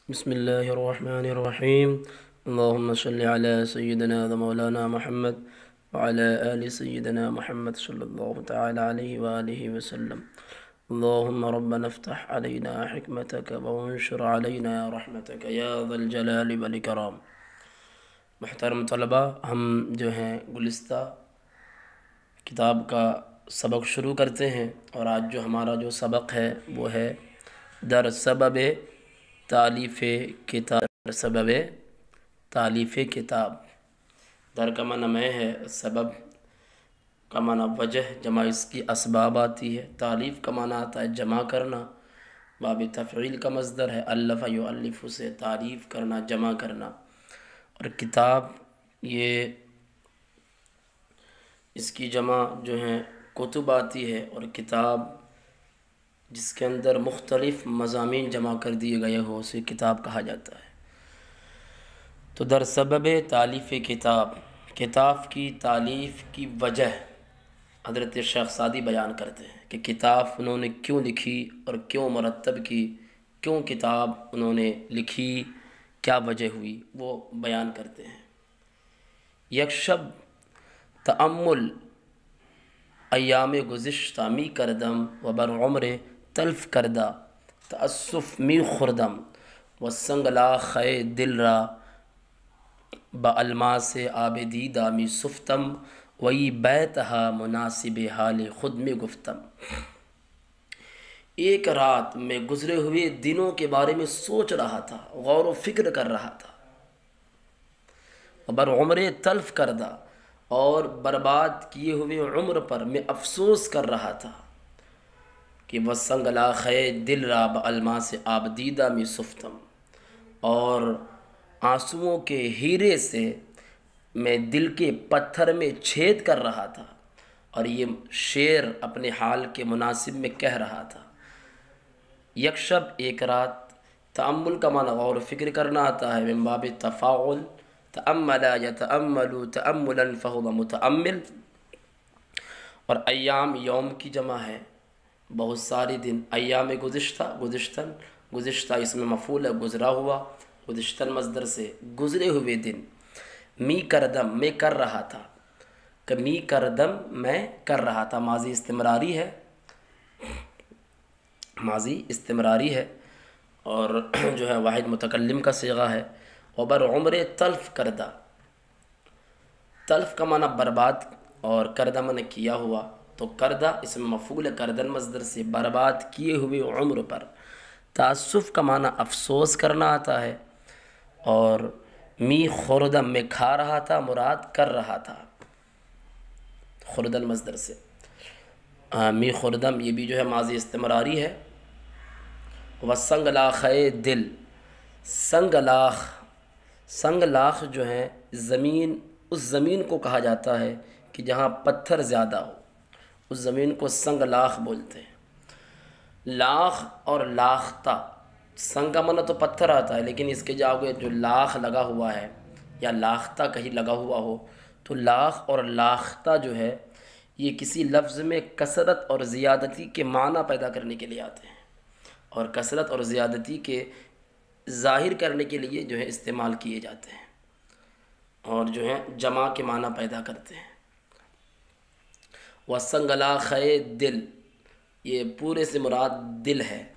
बिस्मिल्लाहिर्रहमानिर्रहीम। अल्लाहुम्मा सल्लि अला सय्यिदिना व मौलाना मुहम्मद व अला आलि सय्यिदिना मुहम्मद सल्लल्लाहु तआला अलैहि व आलिहि वसल्लम। अल्लाहुम्मा रब्बना इफ्तह अलैना हिकमतक व अंशुर अलैना रहमतक या ज़ल जलाली वल इकराम। मुहतरम तलबा, हम जो हैं गुलिस्ता किताब का सबक शुरू करते हैं और आज जो हमारा जो सबक है वो है दर सबब तालीफ़ किताब। दर सबब तालीफ़ किताब। दर का माना मैं है, सबब का माना वजह, जमा इसकी असबाब आती है। तालीफ़ का माना आता है जमा करना, बाब तफ़ईल का मज़दर है। अल्लफ़ युअल्लिफ़ु से तारीफ़ करना, जमा करना। और किताब ये इसकी जमा जो है कुतुब आती है, और किताब जिसके अंदर मुख्तलिफ़ मज़ामीन जमा कर दिए गए हो उसे किताब कहा जाता है। तो दर सबब तालीफ़ किताब, किताब की तालीफ़ की वजह हज़रत शेख सादी बयान करते हैं कि किताब उन्होंने क्यों लिखी और क्यों मरतब की, क्यों किताब उन्होंने लिखी, क्या वजह हुई, वो बयान करते हैं। यकशब तअम्मुल अयाम गुज़िश्ता मी करदम व बर उम्र तल्फ़ करदा तअस्सुफ़ मी खुरदम व संगला ख़े दिल रा बअलमा से आबदीदा मी सुफ्तम वही बैतहा मुनासिब हाल खुद में गुफ्तम। एक रात में गुज़रे हुए दिनों के बारे में सोच रहा था, गौर व फिक्र कर रहा था। बर उम्र तल्फ़ करदा, और बर्बाद किए हुए उम्र पर मैं अफसोस कर रहा था कि वसंगला खे दिल राब अलमा से आबदीदा में सुफ्तम, और आंसुओं के हीरे से मैं दिल के पत्थर में छेद कर रहा था। और ये शेर अपने हाल के मुनासिब में कह रहा था। यकशब एक रात, तअम्मुल का माना गौर फ़िक्र करना आता है, मिन बाब तफ़ाउल, तअम्मला यतअम्मलु तअम्मुलन फ़हुव मुतअम्मिल। और अय्याम यौम की जमा है, बहुत सारे दिन। अय्याम गुज़िश्ता, गुज़िश्तन, गुज़िश्ता इसमें मफ़ूल है, गुज़रा हुआ। गुज़िश्तन मज़दर से गुज़रे हुए दिन। मी करदम, मैं कर रहा था। कि मी करदम, मैं कर रहा था, माजी इस्तिमरारी है, माजी इस्तिमरारी है, और जो है वाहिद मुतकल्लिम का सीगा है। और उम्र तल्फ़ करदा, तल्फ़ का माना बर्बाद और करदा माना किया हुआ। तो करदा इसमें मफ़ूल है, करदन मज़दर से, बर्बाद किए हुए उम्र पर। तासुफ़ का माना अफसोस करना आता है। और मी खुरदम, में खा रहा था, मुराद कर रहा था, खुरदन मज़दर से। मी खुरदम ये भी जो है माजी इस्तिमरारी है। व संगलाख़ दिल, संगलाख़, संगलाख़ जो है ज़मीन, उस ज़मीन को कहा जाता है कि जहाँ पत्थर ज़्यादा हो, उस ज़मीन को संगलाख़ बोलते हैं। लाख और लाख्ता, संग का माना तो पत्थर आता है, लेकिन इसके जाओगे जो लाख लगा हुआ है या लाख्ता कहीं लगा हुआ हो, तो लाख और लाख्ता जो है ये किसी लफ्ज़ में कसरत और ज़ियादती के माना पैदा करने के लिए आते हैं, और कसरत और ज़ियादती के ज़ाहिर करने के लिए जो है इस्तेमाल किए जाते हैं, और जो है जमा के माना पैदा करते हैं। वसंगला खे दिल, ये पूरे से मुराद दिल है।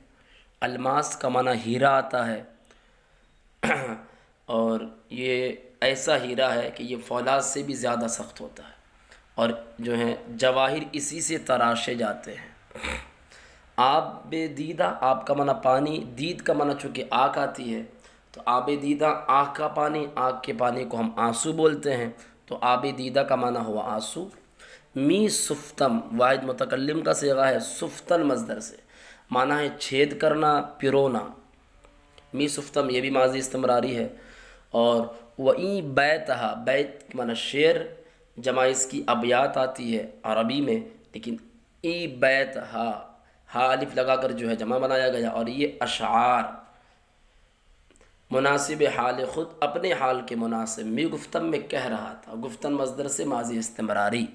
अलमास का माना हीरा आता है, और ये ऐसा हीरा है कि ये फौलाद से भी ज़्यादा सख्त होता है, और जो है जवाहिर इसी से तराशे जाते हैं। आब दीदा, आप का माना पानी, दीद का माना चूँकि आँख आती है, तो आब दीदा आँख का पानी, आँख के पानी को हम आंसू बोलते हैं, तो आब दीदा का माना हुआ आंसू। मी सुफ्तम, वाहिद मुतकल्लिम का सीगा है, सुफ्तन मज़दर से, माना है छेद करना, पिरोना। मी सुफ्तम ये भी माजी इस्तिमरारी है। और वही बैतहा, बैत माना शेर, जमा इसकी अबियात आती है अरबी में, लेकिन ई बैतहा, हा अलिफ लगा कर जो है जमा बनाया गया। और ये अशार मुनासिब हाल खुद, अपने हाल के मुनासिब, मी गुफ्तम में कह रहा था, गुफ्तन मज़दर से माजी इस्तिमरारी।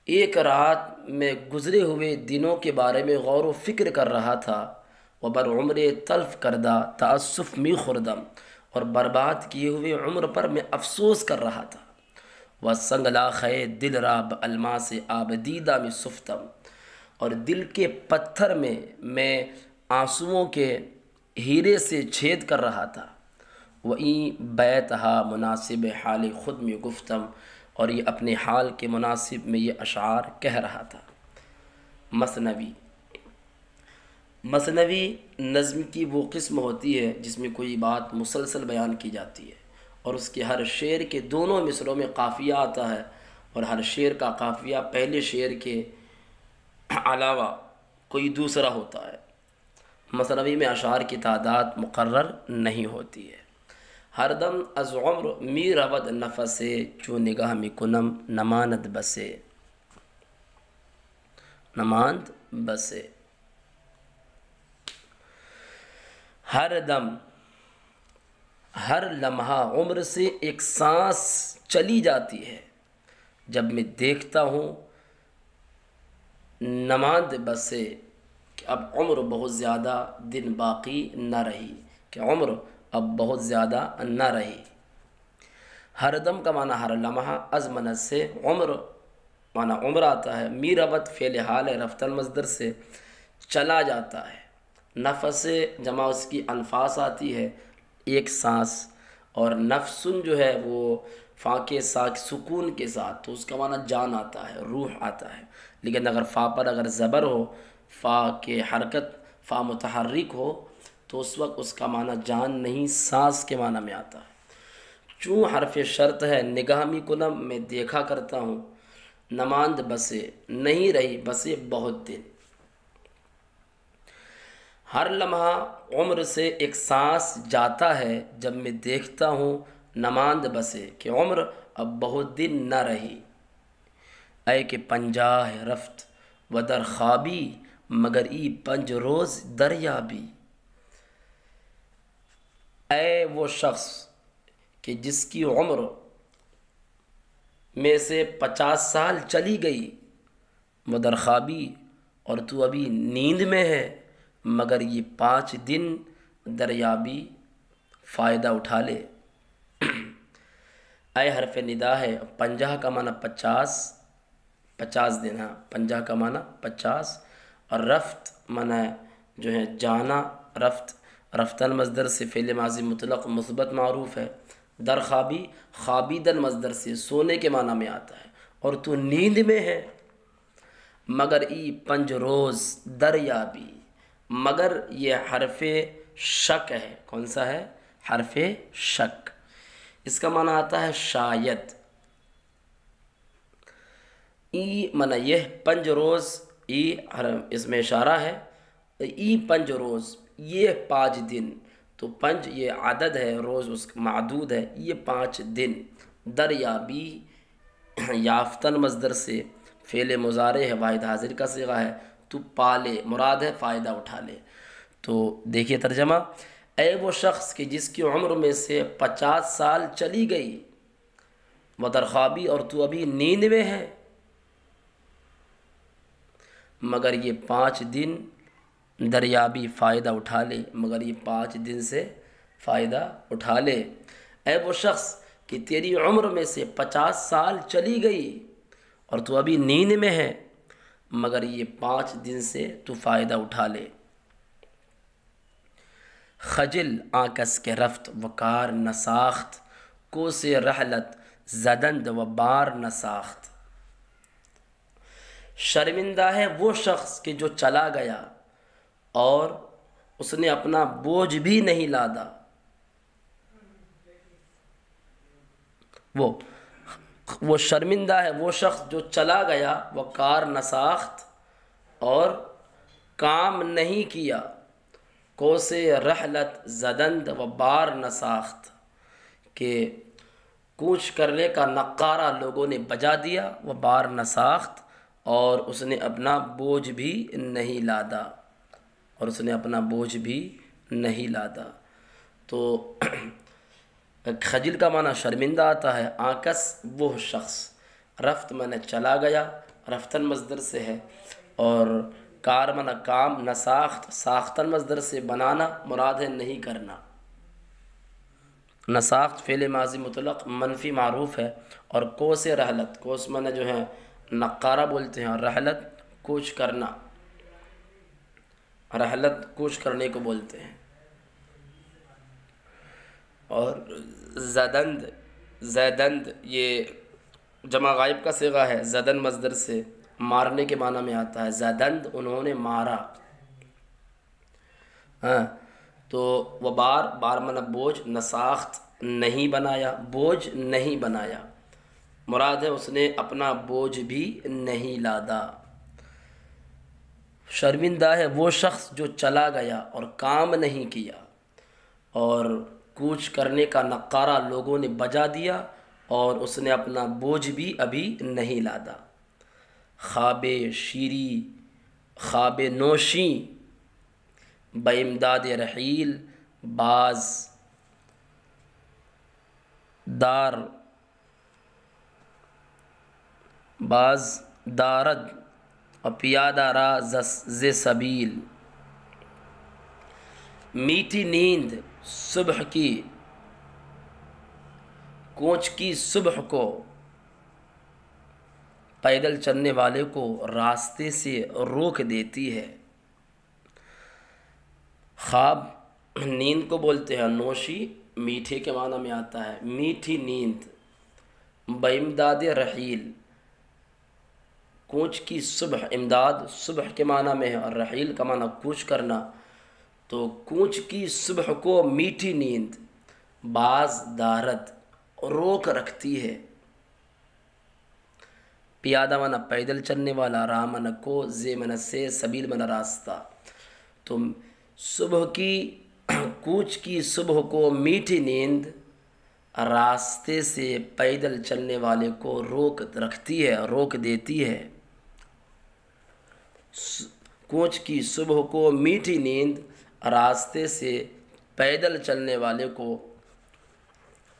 एक रात में गुज़रे हुए दिनों के बारे में गौर व फिक्र कर रहा था, व बर उम्र तल्फ करदा तअस्सुफ मी खुरदम, और बर्बाद किए हुए उम्र पर मैं अफसोस कर रहा था। व संगला खे दिल राब अलमा से आबदीदा में सुफ्तम, और दिल के पत्थर में मैं आंसुओं के हीरे से छेद कर रहा था। वही बैतहा मुनासिब हाल ख़ुद में गुफ्तम, और ये अपने हाल के मुनासिब में ये अशार कह रहा था। मसनवी नज़्म की वो किस्म होती है जिसमें कोई बात मुसलसल बयान की जाती है और उसके हर शेर के दोनों मिसरों में काफ़िया आता है, और हर शेर का काफ़िया पहले शेर के अलावा कोई दूसरा होता है। मसनवी में अशार की तादाद मुकर्रर नहीं होती है। हरदम अज़ उम्र मी रवद नफ़से, चो निगाह में कुनम नमानद बसे, नमांद बसे। हर दम, हर लम्हा उम्र से एक सांस चली जाती है, जब मैं देखता हूँ नमांद बसे, कि अब उम्र बहुत ज़्यादा दिन बाकी न रही, कि उम्र अब बहुत ज़्यादा न रही। हर दम का माना हर लम्हा, अज़मनत से उम्र माना उम्र आता है, मीरबत फ़ेल हाल है, रफ्तन मज़दर से चला जाता है। नफ़स जमा उसकी अनफास आती है, एक सांस, और नफ्सुन जो है वो फ़ा के साथ सुकून के साथ, तो उसका माना जान आता है, रूह आता है। लेकिन अगर फ़ा पर अगर ज़बर हो, फ़ा के हरकत, फ़ा मुतहर्रिक हो, तो उस वक्त उसका माना जान नहीं, सांस के माना में आता है। चूँ हरफ शर्त है, निगाह मी कुनम, मैं देखा करता हूँ, नमांद बसे, नहीं रही बसे बहुत दिन। हर लम्हा उम्र से एक सांस जाता है, जब मैं देखता हूँ नमांद बसे, कि उम्र अब बहुत दिन न रही। ऐ के पंजाह रफ्त व दर ख्वाबी, मगर ई पंज रोज़ दरियाबी। ऐ वो शख्स कि जिसकी उम्र में से 50 साल चली गई, मदर ख्वाबी, और तू अभी नींद में है, मगर ये 5 दिन दरियाबी, फ़ायदा उठा ले। आए हरफ निदा है, 50 का माना 50 दिन, हाँ 50 का माना 50, और रफ्त माना जो है जाना, रफ्तन मज़दर से फ़ेल माज़ी मुतलक़ मुस्बत मारूफ़ है। दर ख्वाबी, ख्वाबीदन मज़दर से सोने के माना में आता है, और तू नींद में है, मगर ई पंज रोज़ दरियाबी। मगर ये हरफ़े शक है, कौन सा है? हरफ़े शक। इसका माना आता है शायद। ई माना यह पंज रोज़, ई इसमें इशारा है, ई पंज रोज़, ये 5 दिन, तो पंज ये आदद है, रोज़ उसका मादूद है, ये 5 दिन। दरियाबी याफ्तन मज़दर से फ़ेल मुज़ारे है, वाहिद हाजिर का सिगा है, तू पाले, मुराद है फ़ायदा उठा ले। तो देखिए तर्जमा, ऐ वो शख्स कि जिसकी उम्र में से 50 साल चली गई, मदर ख्वाबी, और तू अभी नींद में है, मगर ये 5 दिन दरियाबी, फ़ायदा उठा ले, मगर ये 5 दिन से फ़ायदा उठा ले। ऐ वो शख्स कि तेरी उम्र में से 50 साल चली गई और तू अभी नींद में है, मगर ये 5 दिन से तू फ़ायदा उठा ले। खजिल आकस के रफ्त वकार नसाख्त, को से रहलत जदंद व बार नसाख्त। शर्मिंदा है वो शख्स कि जो चला गया और उसने अपना बोझ भी नहीं लादा। वो शर्मिंदा है वो शख्स जो चला गया, वकार नसाख्त, और काम नहीं किया, को से रहलत जदंद व बार नसाख्त, के कूच करने का नक्कारा लोगों ने बजा दिया, व बार नसाख्त, और उसने अपना बोझ भी नहीं लादा, और उसने अपना बोझ भी नहीं लादा। तो खजिल का माना शर्मिंदा आता है। आकस वो शख्स, रफ्त माने चला गया, रफ्तन मज़दर से है, और कार मना काम, नसाख्त साख्तन मज़दर से बनाना मुराद है नहीं करना। नसाख्त फ़ेल माजी मुतलक मनफ़ी मारूफ़ है। और को से रहलत, कोस मना जो है नक्कारा बोलते हैं, और रहलत कूच करना, रहलत कूच करने को बोलते हैं। और ज़दंद, ज़ैदंद ये जमा गायब का सिगा है, ज़दन मज़दर से मारने के माना में आता है। ज़दंद उन्होंने मारा। हाँ, तो वह बार बार मना बोझ, नसाख्त नहीं बनाया, बोझ नहीं बनाया, मुराद है उसने अपना बोझ भी नहीं लादा। शर्मिंदा है वो शख्स जो चला गया और काम नहीं किया, और कूच करने का नक्कारा लोगों ने बजा दिया और उसने अपना बोझ भी अभी नहीं लादा। ख्वाबे शीरी, ख्वाबे नोशी, बेइमदाद रहील, बाज दार, बाज दारद, और पियादा रा ज़े सबील। मीठी नींद सुबह की, कोच की सुबह को, पैदल चलने वाले को रास्ते से रोक देती है। ख्वाब नींद को बोलते हैं, नोशी मीठे के माना में आता है, मीठी नींद। बेइमदाद रहील, कूच की सुबह, इमदाद सुबह के माना में है और रहील का माना कूच करना। तो कूच की सुबह को मीठी नींद, बाज दारद रोक रखती है। पियादा मना पैदल चलने वाला, रा मना को, जे मना से, सबील मना रास्ता। तो सुबह की, कूच की सुबह को मीठी नींद रास्ते से पैदल चलने वाले को रोक रखती है, रोक देती है। कूच की सुबह को मीठी नींद रास्ते से पैदल चलने वाले को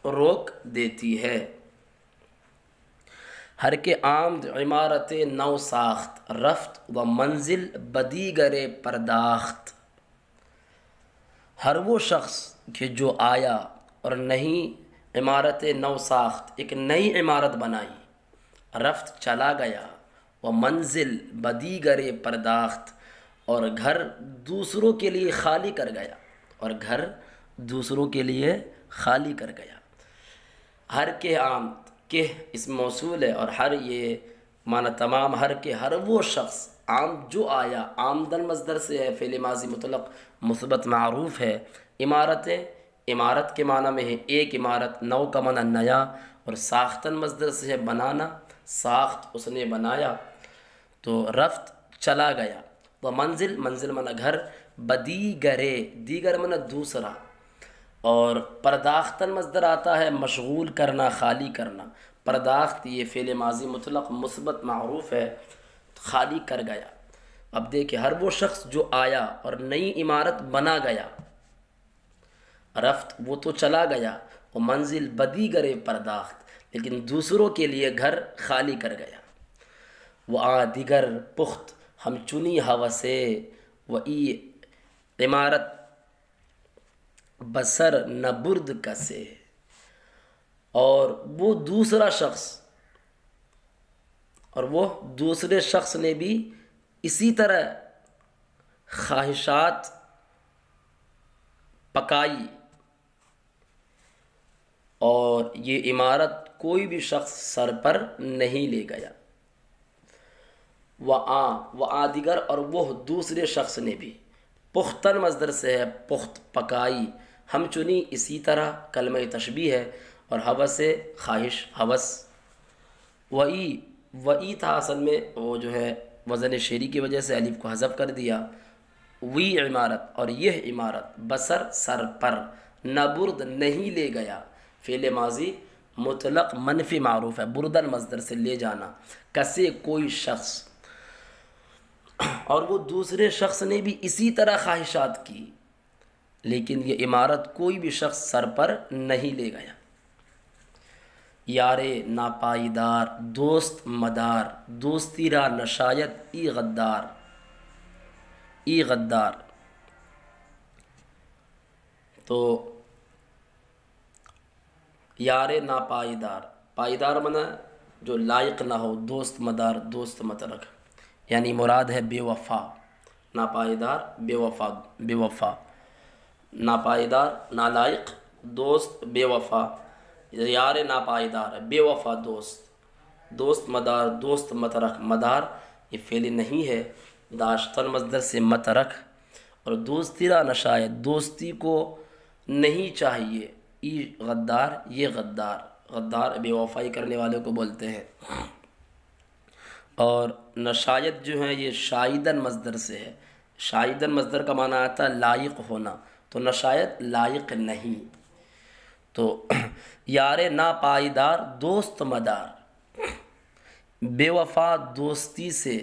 रोक देती है। हर के आमद इमारत नौ साख्त, रफ्त व मंजिल बदीगरे परदाख्त। हर वो शख्स कि जो आया और नई इमारत नौ साख्त, एक नई इमारत बनाई, रफ्त चला गया, व मंजिल बदीगरे परदाख्त, और घर दूसरों के लिए खाली कर गया, और घर दूसरों के लिए खाली कर गया। हर के आम के इस मौसूल है, और हर ये माना तमाम, हर के हर वो शख्स, आम जो आया, आमदन मज़दर से है, फ़ेल माज़ी मुतलक मुस्बत मारूफ़ है। इमारतें, इमारत के माना में है एक इमारत, नौ का माना नया, और साख्तन मज़दर से है बनाना, साख्त उसने बनाया। तो रफ्त चला गया, व मंजिल, मंजिल मना घर, बदीगरे, दीगर मना दूसरा, और परदाख्तन मज़दर आता है मशगूल करना, खाली करना। परदाख्त ये फ़ेल माज़ी मुतलक मुस्बत मारूफ़ है, खाली कर गया। अब देखिए, हर वो शख्स जो आया और नई इमारत बना गया, रफ्त वो तो चला गया, वो मंजिल बदीगरे परदाख्त, लेकिन दूसरों के लिए घर खाली कर गया। वो आ दिगर पुख्त हम चुनी हवा से, व ई इमारत बसर न बुर्द कसे। और वो दूसरा शख्स, और वो दूसरे शख्स ने भी इसी तरह ख्वाहिशात पकाई, और ये इमारत कोई भी शख्स सर पर नहीं ले गया। व आदिगर, और वो दूसरे शख्स ने भी, पुख्तन मज़दर से है, पुख्त पकाई, हम चुनी इसी तरह, कलमे तशबीह है, और हवस से ख्वाहिश, हवस। वई था असल में, वो जो है वज़न शेरी की वजह से अलिफ को हज़फ कर दिया। वी इमारत, और यह इमारत, बसर सर पर, नबुर्द नहीं ले गया, फ़ेल माजी मुतलक मनफ़ी मारूफ़ है, बुर्दन मज़दर से ले जाना, कसे कोई शख्स। और वो दूसरे शख्स ने भी इसी तरह ख्वाहिशात की, लेकिन ये इमारत कोई भी शख्स सर पर नहीं ले गया। यारे नापाईदार, दोस्त मदार, दोस्ती रा नशायत ई गद्दार। ई गद्दार। तो यारे नापाईदार, पाईदार मना जो लायक ना हो, दोस्त मदार, दोस्त मत रख, यानी मुराद है बेवफा। नापाईदार बेवफा, बेवफा, नापाईदार नालायक, दोस्त बेवफा। यार नापाईदार बेवफा दोस्त, दोस्त मदार, दोस्त मत रख। मदार ये फ़ेल नहीं है, दाश्तन मज़दर से मत रख। और दोस्ती रा नशायत, दोस्ती को नहीं चाहिए। ई गद्दार, ये गद्दार, गद्दार बेवफाई करने वाले को बोलते हैं। और नशायत जो है ये शाइदन मज़दर से है। शाइदन मज़दर का माना आता है लायक होना, तो नशायत लायक नहीं। तो यारे नापाईदार दोस्त मदार, बेवफा दोस्ती से,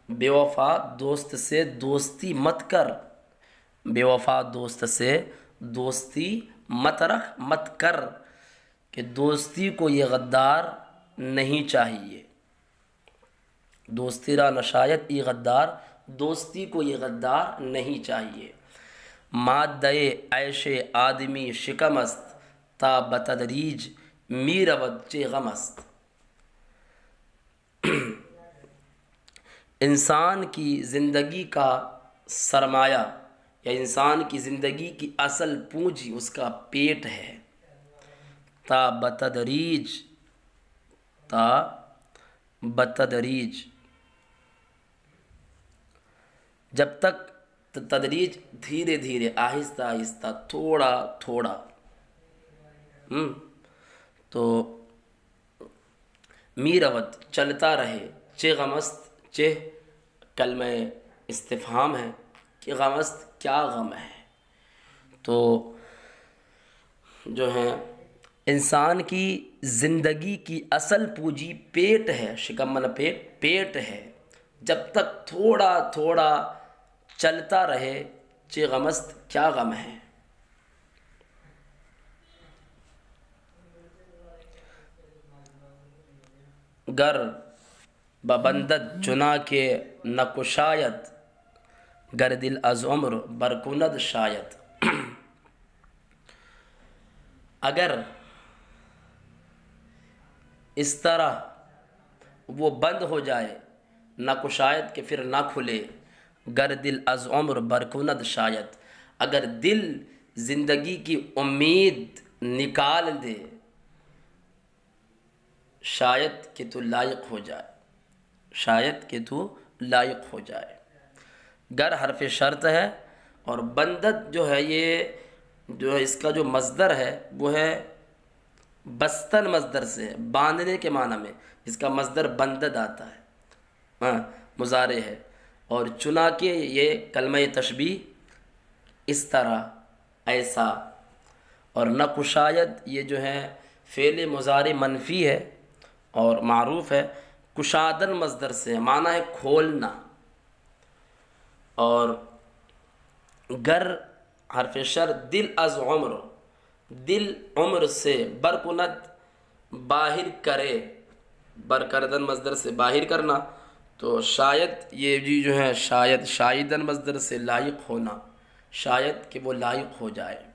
बेवफा दोस्त से दोस्ती मत कर, बेवफा दोस्त से दोस्ती मत रख, मत कर, कि दोस्ती को ये गद्दार नहीं चाहिए। दोस्ती रा नशायत ई गद्दार, दोस्ती को ये गद्दार नहीं चाहिए। मादे ऐशे आदमी शिकमस्त, ता बतदरीज मीरवद चे गमस्त। इंसान की ज़िंदगी का सरमाया या इंसान की ज़िंदगी की असल पूंजी उसका पेट है। ता बतदरीज, ता बतदरीज, जब तक, तदरीज धीरे धीरे, आहिस्ता आहिस्ता, थोड़ा थोड़ा। तो मीरवत चलता रहे, चे गमस्त, चे कलमा इस्तिफ़हाम है कि गमस्त क्या गम है। तो जो है इंसान की ज़िंदगी की असल पूंजी पेट है। शिकमन पेट, पेट है। जब तक थोड़ा थोड़ा चलता रहे, चे गमस्त क्या गम है। गर बबंदद चुना के नकुशायत, गर दिल अज़ उम्र बरकुनद शायद। अगर इस तरह वो बंद हो जाए, नकुशायत के फिर ना खुले, गर दिल अज़ उम्र बरकुनद शायद, अगर दिल ज़िंदगी की उम्मीद निकाल दे, शायद कि तू लायक हो जाए, शायद कि तू लायक हो जाए। गर हरफ शर्त है और बंदत जो है, ये जो है इसका जो मज़दर है वो है बस्तन मज़दर से है, बांधने के माना में इसका मज़दर बंदत आता है, हाँ मुज़ारे है। और चुना के ये कलमा तशबीह, इस तरह, ऐसा। और न कुशायद ये जो है फ़ेल मुज़ारे मनफ़ी है और मारूफ़ है, कुशादन मज़दर से माना है खोलना। और गर हरफ शर दिल अज़ उम्र, दिल उम्र से, बरकुनत बाहिर करे, बरकरदन मज़दर से बाहिर करना। तो शायद ये जी जो है शायद, शायदन मज़दर से लायक होना, शायद कि वो लायक हो जाए।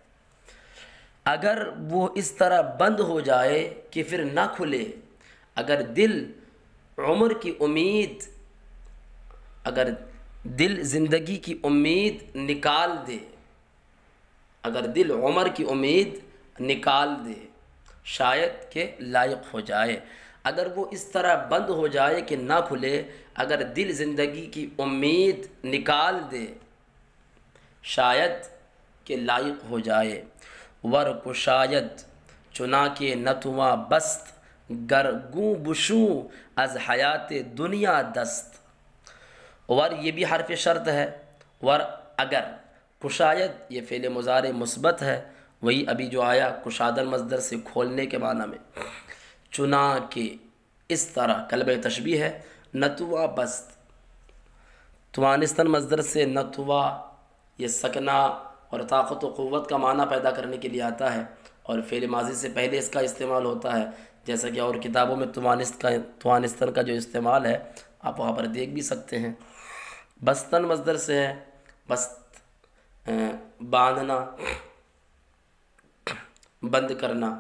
अगर वो इस तरह बंद हो जाए कि फिर ना खुले, अगर दिल उम्र की उम्मीद, अगर दिल ज़िंदगी की उम्मीद निकाल दे, अगर दिल उम्र की उम्मीद निकाल दे, शायद के लायक हो जाए। अगर वो इस तरह बंद हो जाए कि ना खुले, अगर दिल ज़िंदगी की उम्मीद निकाल दे, शायद के लायक हो जाए। वर को शायद चुना के नतुआ बस्त, गर गूँ बुशू अज़ हयात दुनिया दस्त। वर ये भी हरफ शर्त है। वर अगर, कुशायद ये फ़ेल मुज़ारे मुस्बत है, वही अभी जो आया कुशादन मज़दर से खोलने के माना में। चुना के, इस तरह कलबे तशबीह है। नतुआ बस्त, तुआनिस्तन मज़दर से नतुआ ये सकना और ताक़त व क़ुव्वत का माना पैदा करने के लिए आता है और फ़ेल माज़ी से पहले इसका इस्तेमाल होता है, जैसा कि और किताबों में तुआनिस्तन का जो इस्तेमाल है आप वहाँ पर देख भी सकते हैं। बस्तन मज़दर से है, बस्त बांधना, बंद करना।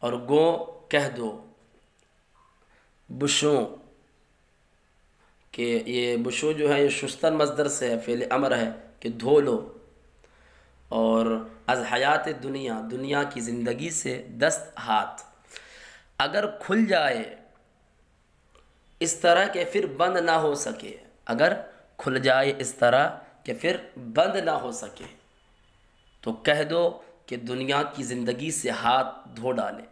और गो कह दो, बुशों के ये बुशो जो है ये शुस्तन मज़दर से है, फ़ेल अमर है कि धो लो। और अज़ हयात दुनिया, दुनिया की ज़िंदगी से दस्त हाथ, अगर खुल जाए इस तरह के फिर बंद ना हो सके, अगर खुल जाए इस तरह कि फिर बंद ना हो सके, तो कह दो कि दुनिया की ज़िंदगी से हाथ धो डाले।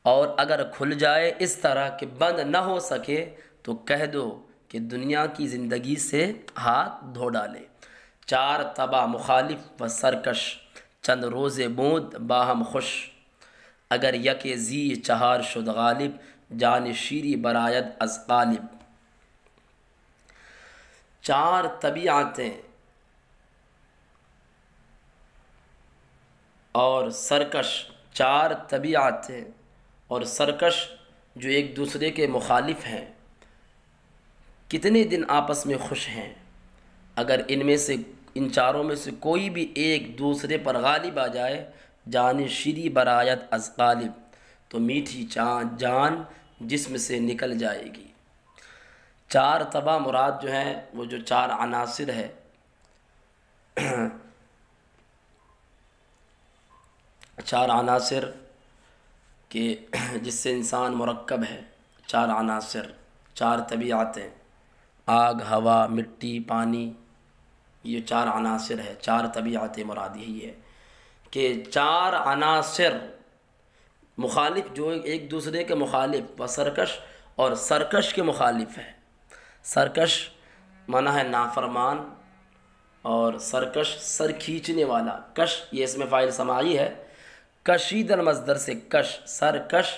और अगर खुल जाए इस तरह कि बंद ना हो सके, तो कह दो कि दुनिया की ज़िंदगी से हाथ धो डाले। चार तबा मुखालिफ व सरकश, चंद रोज़े बूंद बाहम खुश, अगर यके जी चहार शुद गालिब, जान शीरी बरायत अज़ गालिब। चार तबीयतें और सरकश, चार तबीयतें और सरकश जो एक दूसरे के मुखालिफ हैं, कितने दिन आपस में खुश हैं। अगर इनमें से, इन चारों में से कोई भी एक दूसरे पर गालिब आ जाए, जान शीरी बरायत अज़ गालिब, तो मीठी जान जिस्म से निकल जाएगी। चार तबा मुराद जो है वो जो चार अनासिर है, चार अनासिर के जिससे इंसान मुरक्कब है, चार अनासिर, चार तबीयतें, आग, हवा, मिट्टी, पानी, ये चार अनासिर है। चार तबीयतें मुराद यही है कि चार अनासिर मुखालिफ जो एक दूसरे के मुखालिफ, व सरकश, और सरकश के मुखालिफ है। सरकश माना है नाफरमान, और सरकश सर खींचने वाला। कश ये इसमें फ़ाइल समाई है, कशीदल मज़दर से कश, सरकश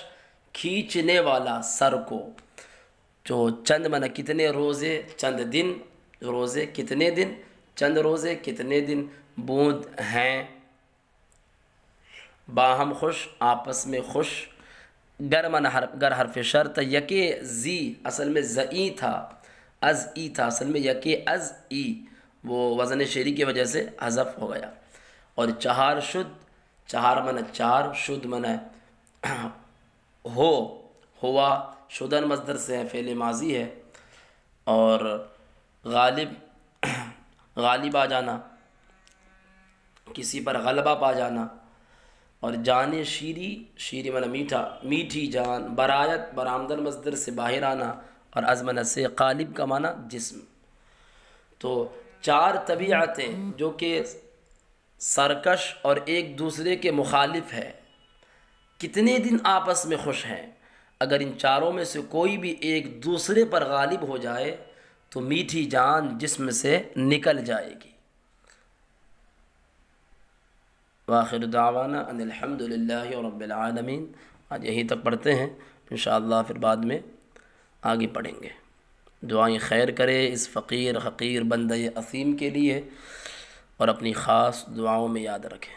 खींचने वाला सर को। जो चंद माना कितने रोज़े, चंद दिन, रोज़े कितने दिन, चंद रोज़े कितने दिन, बूंद हैं, बाहम खुश आपस में खुश, गर मन गर हरफ शर्त, यके जी असल में ज़ई था, अज़ ई था, असल में यके अज़ ई, वो वज़न शेरी की वजह से हज़फ हो गया। और चहार शुद्ध, चहार मन चार, शुद्ध मन हो, हुआ, शुदन मज़दर से है, फ़ेल माजी है। और गालिब, गालिब आ जाना, किसी पर गलबा पा जाना। और जाने शीरी, शीरी मन मीठा, मीठी जान, बरायत बरामदन मज़दर से बाहर आना, और अज़मन से गालिब का माना जिस्म। तो चार तबीयतें जो कि सरकश और एक दूसरे के मुखालिफ है, कितने दिन आपस में खुश हैं। अगर इन चारों में से कोई भी एक दूसरे पर गालिब हो जाए, तो मीठी जान जिस्म से निकल जाएगी। वाखिर दावाना अनिल हम्दुलिल्लाहि रब्बिल आलमीन। आज यहीं तक पढ़ते हैं, इंशाअल्लाह फिर बाद में आगे पढ़ेंगे। दुआएं खैर करे इस फ़कीर हक़ीर बंदे असीम के लिए, और अपनी ख़ास दुआओं में याद रखें।